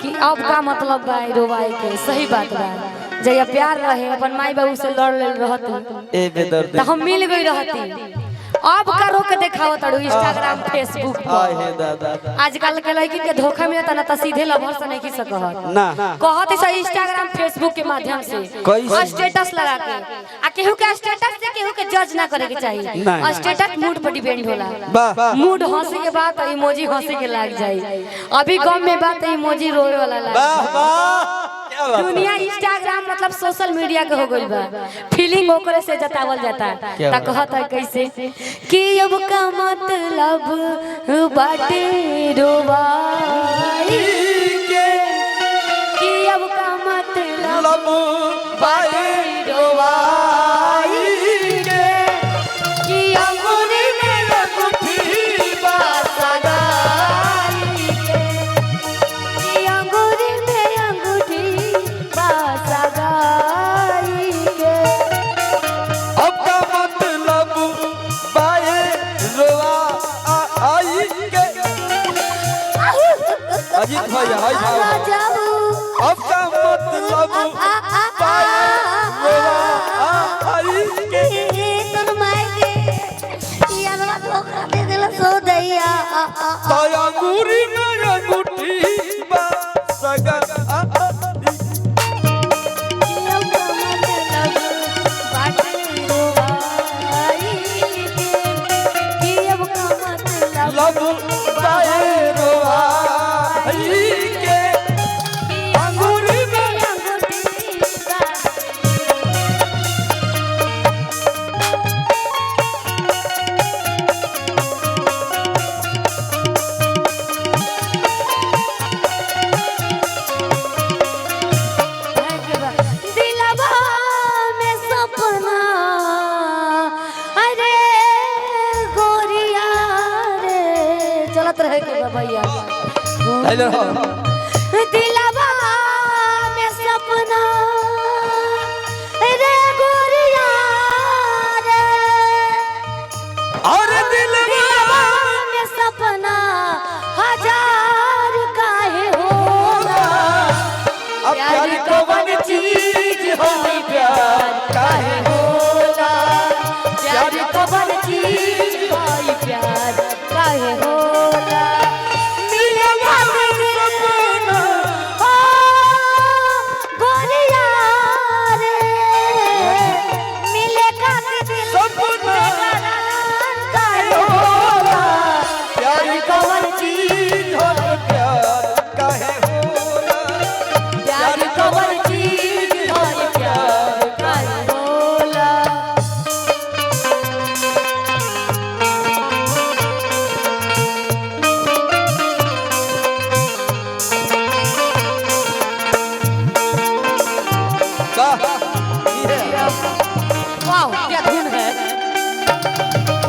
कि अब का मतलब बा रोवाई के। सही बात बा, जया प्यार रहे अपन माई बाबू से लड़ ले रहती ए बेदर्द तो हम मिल गई रहती। अब करो के देखाओ तड़ू इंस्टाग्राम फेसबुक आए पर। हे दादा आजकल के लड़की के धोखा मिलता ना तो सीधे लवर से नहीं किस कहत ना कहत है इंस्टाग्राम फेसबुक के माध्यम से कैसे? स्टेटस लगा के आ केहू के स्टेटस से केहू के जज ना करे के चाहिए। नहीं। स्टेटस मूड पर डिपेंड होला। वाह मूड हंसी के बात इमोजी हंसी के लाग जाए। अभी गम में बात इमोजी रोए वाला लाग वाह जाए। वाह क्या बात है। दुनिया इंस्टाग्राम मतलब सोशल मीडिया के हो गइल बा। फीलिंग ओकरे से जतावल जाता क्या ता कहत है कैसे कि अब का मतलब बाटे रोवाई के कि अब का मतलब लब बाए रोवाई के कि अंगूरी में अंगूठी बासगाई के कि अंगूरी में अंगूठी बासगाई के अब का मतलब बाए रोआ आई के अजीत भाई हाय भाई जाऊ अब का मतलब बाए रोआ आई के अंगूरी में अंगूठी बासगा लब बाए रोआ आई के अंगूरी में दिलवा में सपना अरे गोरिया रे चलत रहे के भैया हेलो दिलवा में सपना रे गोरिया रे और दिलवा में सपना हजार काहे होला अब प्यार कौन चीज हो प्यार काहे होला प्यार कौन चीज होई प्यार काहे होला मिले खातिर सपना ओ गोरिया रे मिले खातिर दिल सपना काहे होला प्यार कौन चीज हो प्यार काहे होला प्यार कौन चीज होई प्यार काहे होला। वाह ये वाओ क्या धुन है।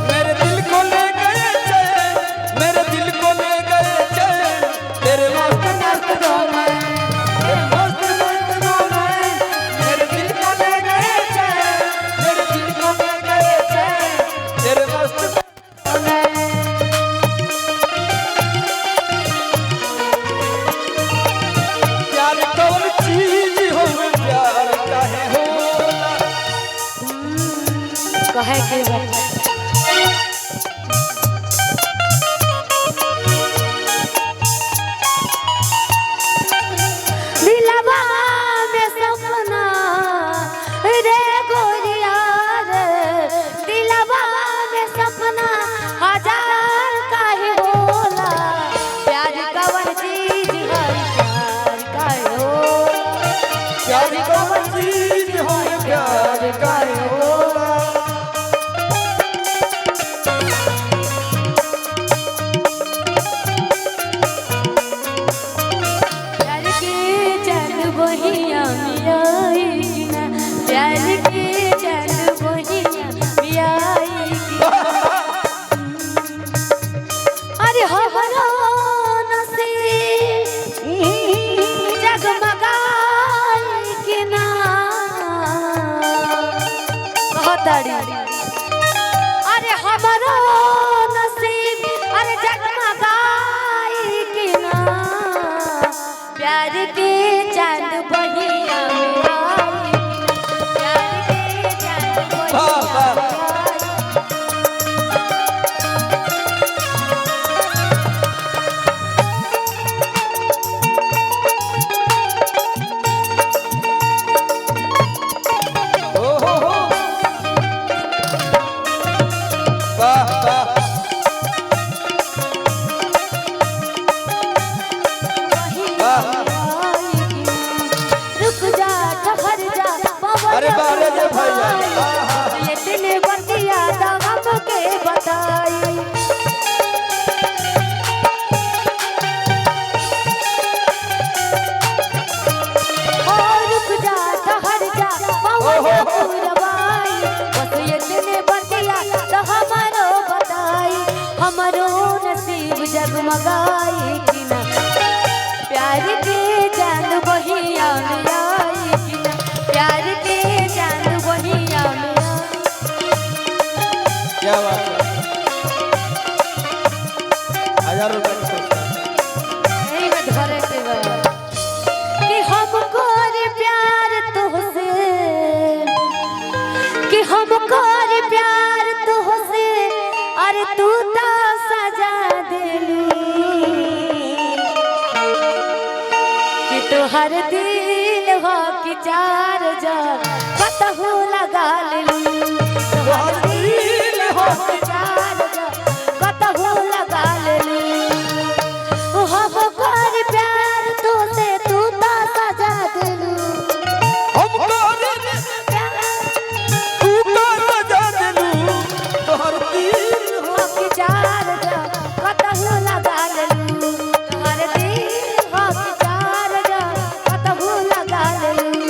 मेरे दिल को ले गए चैन मेरे दिल को ले गए चैन तेरे मस्त मस्त गाने तेरे मस्त मस्त गाने मेरे दिल को ले गए चैन मेरे दिल को ले गए चैन तेरे मस्त गाने प्यार कौन चीज हो प्यार काहे होला कहे के दिलवा में सपना रे गोरिया रे दिलवा में सपना हजार काहे होला प्यार कवन चीज है प्यार काहे होला प्यार कौन चीज हो प्यार काहे होला प्यार के चल बहिया मियाई ना प्यार के चल बहिया मियाई अरे हमारा नसीब जगमगाई के ना कहताड़ी अरे हमारा नसीब अरे जगमगाई के ना प्यार के चांद बहिया में आई प्यार के चांद बहिया में आई ओ हो वाह वाह रुक जा ठहर जा अरे बारे जे भैया ये दिन बतिया दम के बताई ओ रुक जा ठहर जा पवन पुरवाई बस ये दिन बतिया तो हमारो बताई हमारो नसीब जगमगाई कि ना प्यार के चांद बहिया में आई कि ना प्यार के चांद बहिया में आई क्या बात है 1000 रुपए का पुरस्कार यही में धरे के बा कि हमको रे प्यार तुझसे कि हमको रे प्यार तुझसे अरे तू तो सजा दिली कि तोहर दिल हो कि चार जार कतहु लगा लेली तोहर दिल हो कि चार जार कतहु लगा लेली हमको रे प्यार तुझसे तू तो सजा दिली हमको रे तू तो सजा देलू तोहर दिल हो कि चार जार कतहु लगा लेली तोहर दिल हो कि चार जार कतहु लगा लेली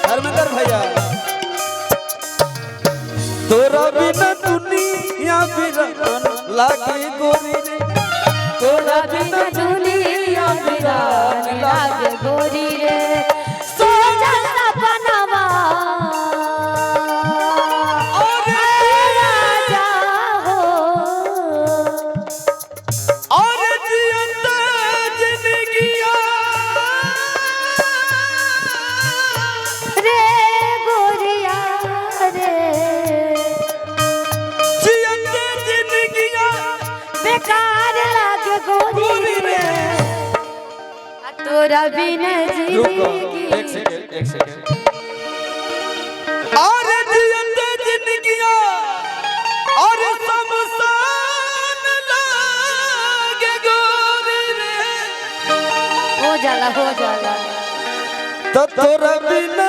धर्मेंद्र भैया तोरा बिना दुनिया बिरन लागे गोरी रे तोरा बिना दुनिया बिरान लागे गोरी रे सोचल सपनवा राजा हो और जियंदा जिंदगिया रे गोरिया रे जियंदा जिंदगिया बेकार लागे गोरी रे आ तोरा बिना रुको जिंदगी एक सेकंड और जियंदा जिंदगिया और शमशान लागे गोरी रे हो जाला तो तोरा बिना